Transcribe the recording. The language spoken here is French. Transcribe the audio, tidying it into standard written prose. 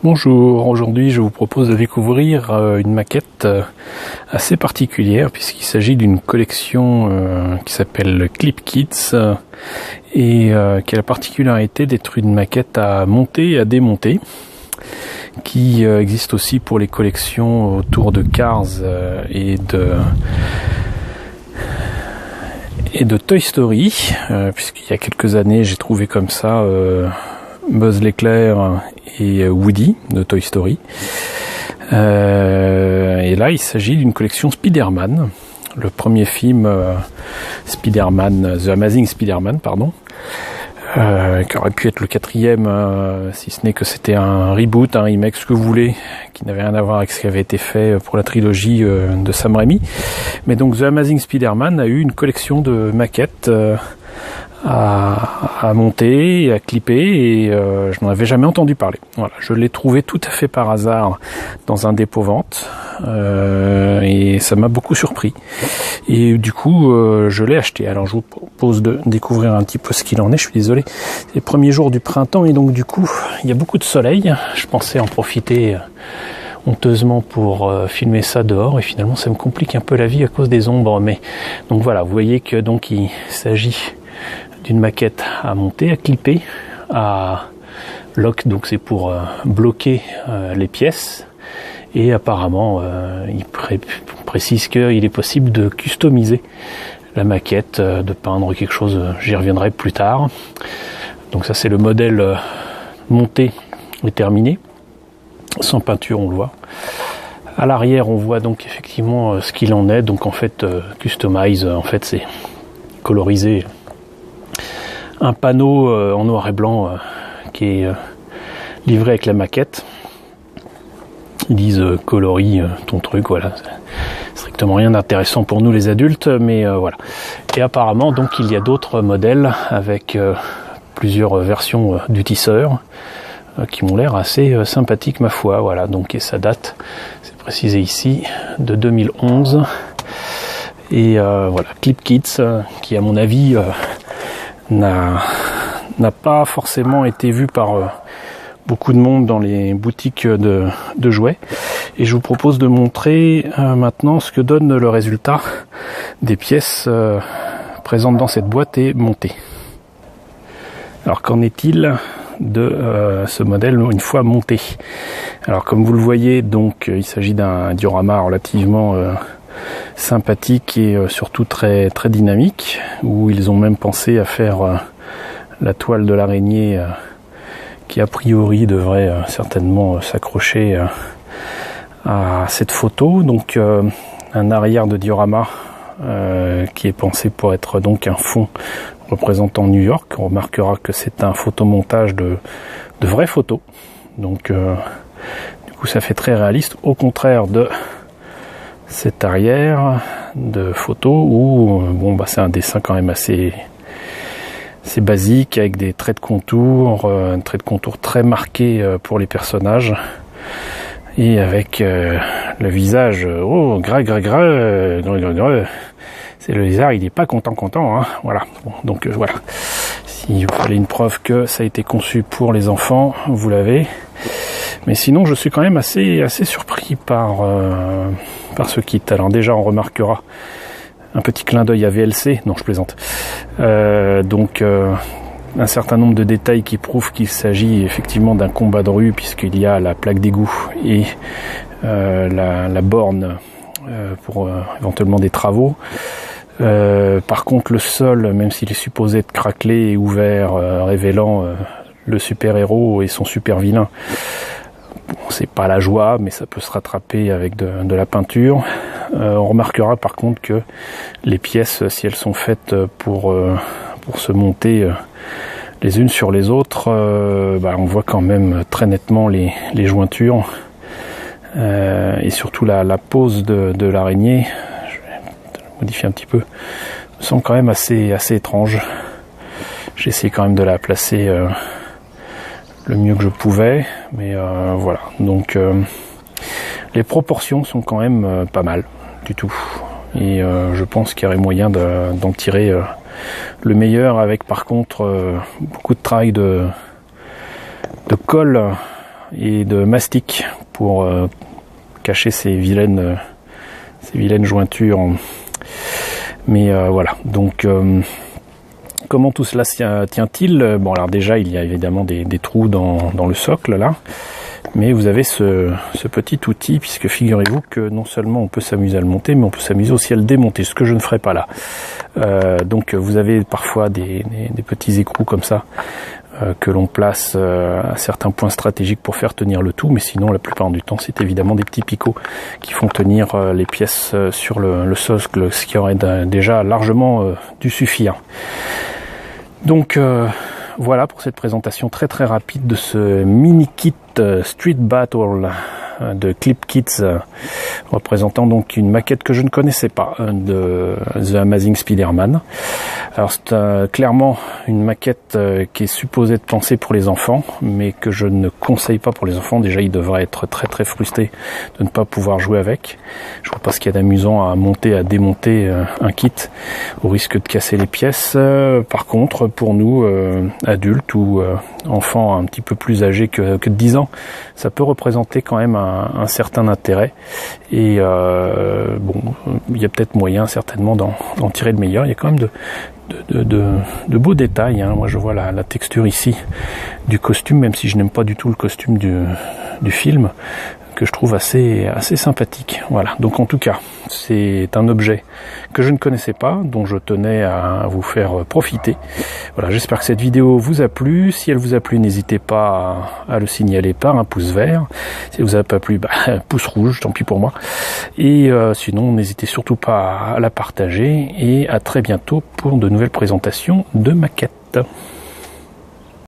Bonjour, aujourd'hui je vous propose de découvrir une maquette assez particulière puisqu'il s'agit d'une collection qui s'appelle Clip Kits et qui a la particularité d'être une maquette à monter et à démonter qui existe aussi pour les collections autour de Cars et de Toy Story puisqu'il y a quelques années j'ai trouvé comme ça Buzz l'éclair et Woody de Toy Story. Et là, il s'agit d'une collection Spider-Man, le premier film Spider-Man, The Amazing Spider-Man, pardon, qui aurait pu être le quatrième, si ce n'est que c'était un reboot, un remake, ce que vous voulez, qui n'avait rien à voir avec ce qui avait été fait pour la trilogie de Sam Raimi. Mais donc The Amazing Spider-Man a eu une collection de maquettes à monter et à clipper et je n'en avais jamais entendu parler. Voilà, je l'ai trouvé tout à fait par hasard dans un dépôt-vente et ça m'a beaucoup surpris. Et du coup, je l'ai acheté. Alors je vous propose de découvrir un petit peu ce qu'il en est. Je suis désolé, c'est les premiers jours du printemps et donc du coup, il y a beaucoup de soleil. Je pensais en profiter honteusement pour filmer ça dehors et finalement ça me complique un peu la vie à cause des ombres. Mais donc voilà, vous voyez que donc il s'agit d'une maquette à monter, à clipper, à lock, donc c'est pour bloquer les pièces. Et apparemment, il précise qu'il est possible de customiser la maquette, de peindre quelque chose, j'y reviendrai plus tard. Donc ça c'est le modèle monté et terminé, sans peinture on le voit. À l'arrière on voit donc effectivement ce qu'il en est, donc en fait customize, en fait c'est coloriser un panneau en noir et blanc qui est livré avec la maquette. Ils disent colorie ton truc, voilà. Strictement rien d'intéressant pour nous les adultes, mais voilà. Et apparemment donc il y a d'autres modèles avec plusieurs versions du tisseur qui m'ont l'air assez sympathiques ma foi. Voilà, donc et ça date, c'est précisé ici, de 2011. Et voilà, Clip Kits qui à mon avis n'a pas forcément été vu par beaucoup de monde dans les boutiques de jouets. Et je vous propose de montrer maintenant ce que donne le résultat des pièces présentes dans cette boîte et montées. Alors qu'en est-il de ce modèle une fois monté? Alors comme vous le voyez, donc il s'agit d'un diorama relativement sympathique et surtout très très dynamique, où ils ont même pensé à faire la toile de l'araignée qui a priori devrait certainement s'accrocher à cette photo. Donc un arrière de diorama qui est pensé pour être donc un fond représentant New York. On remarquera que c'est un photomontage de vraies photos, donc du coup ça fait très réaliste, au contraire de cet arrière de photo où bon bah c'est un dessin quand même assez basique avec des traits de contour, très marqués pour les personnages et avec le visage gras, c'est le lézard, il est pas content hein, voilà. Bon, donc voilà, si vous fallait une preuve que ça a été conçu pour les enfants, vous l'avez. Mais sinon je suis quand même assez surpris par ce kit. Alors déjà on remarquera un petit clin d'œil à VLC, non je plaisante, donc un certain nombre de détails qui prouvent qu'il s'agit effectivement d'un combat de rue, puisqu'il y a la plaque d'égout et la borne pour éventuellement des travaux. Par contre le sol, même s'il est supposé être craquelé et ouvert, révélant le super-héros et son super-vilain, bon, c'est pas la joie, mais ça peut se rattraper avec de la peinture. On remarquera par contre que les pièces, si elles sont faites pour se monter les unes sur les autres, on voit quand même très nettement les jointures et surtout la pose de l'araignée. Je vais modifier un petit peu, me semble quand même assez étrange. J'ai essayé quand même de la placer le mieux que je pouvais, mais voilà, donc les proportions sont quand même pas mal du tout, et je pense qu'il y aurait moyen d'en tirer le meilleur, avec par contre beaucoup de travail de colle et de mastic pour cacher ces vilaines jointures. Mais voilà, donc comment tout cela tient-il? Bon, alors déjà, il y a évidemment des trous dans le socle, là. Mais vous avez ce petit outil, puisque figurez-vous que non seulement on peut s'amuser à le monter, mais on peut s'amuser aussi à le démonter, ce que je ne ferai pas là. Donc vous avez parfois des petits écrous comme ça, que l'on place à certains points stratégiques pour faire tenir le tout, mais sinon la plupart du temps c'est évidemment des petits picots qui font tenir les pièces sur le socle, ce qui aurait déjà largement dû suffire. Donc voilà pour cette présentation très très rapide de ce mini kit Street Battle de Clip Kits, représentant donc une maquette que je ne connaissais pas de The Amazing Spider-Man. Alors c'est clairement une maquette qui est supposée être pensée pour les enfants, mais que je ne conseille pas pour les enfants. Déjà, ils devraient être très très frustrés de ne pas pouvoir jouer avec. Je vois pas ce qu'il y a d'amusant à monter, à démonter un kit au risque de casser les pièces. Par contre, pour nous adultes ou enfants un petit peu plus âgés que de 10 ans, ça peut représenter quand même un certain intérêt. Et bon, il y a peut-être moyen certainement d'en tirer le meilleur. Il y a quand même de beaux détails, hein. Moi je vois la texture ici du costume, même si je n'aime pas du tout le costume du film, que je trouve assez sympathique. Voilà, donc en tout cas c'est un objet que je ne connaissais pas, dont je tenais à vous faire profiter. Voilà, j'espère que cette vidéo vous a plu. Si elle vous a plu, n'hésitez pas à le signaler par un pouce vert. Si elle vous a pas plu, pouce rouge, tant pis pour moi. Et sinon, n'hésitez surtout pas à la partager, et à très bientôt pour de nouvelles présentations de maquettes.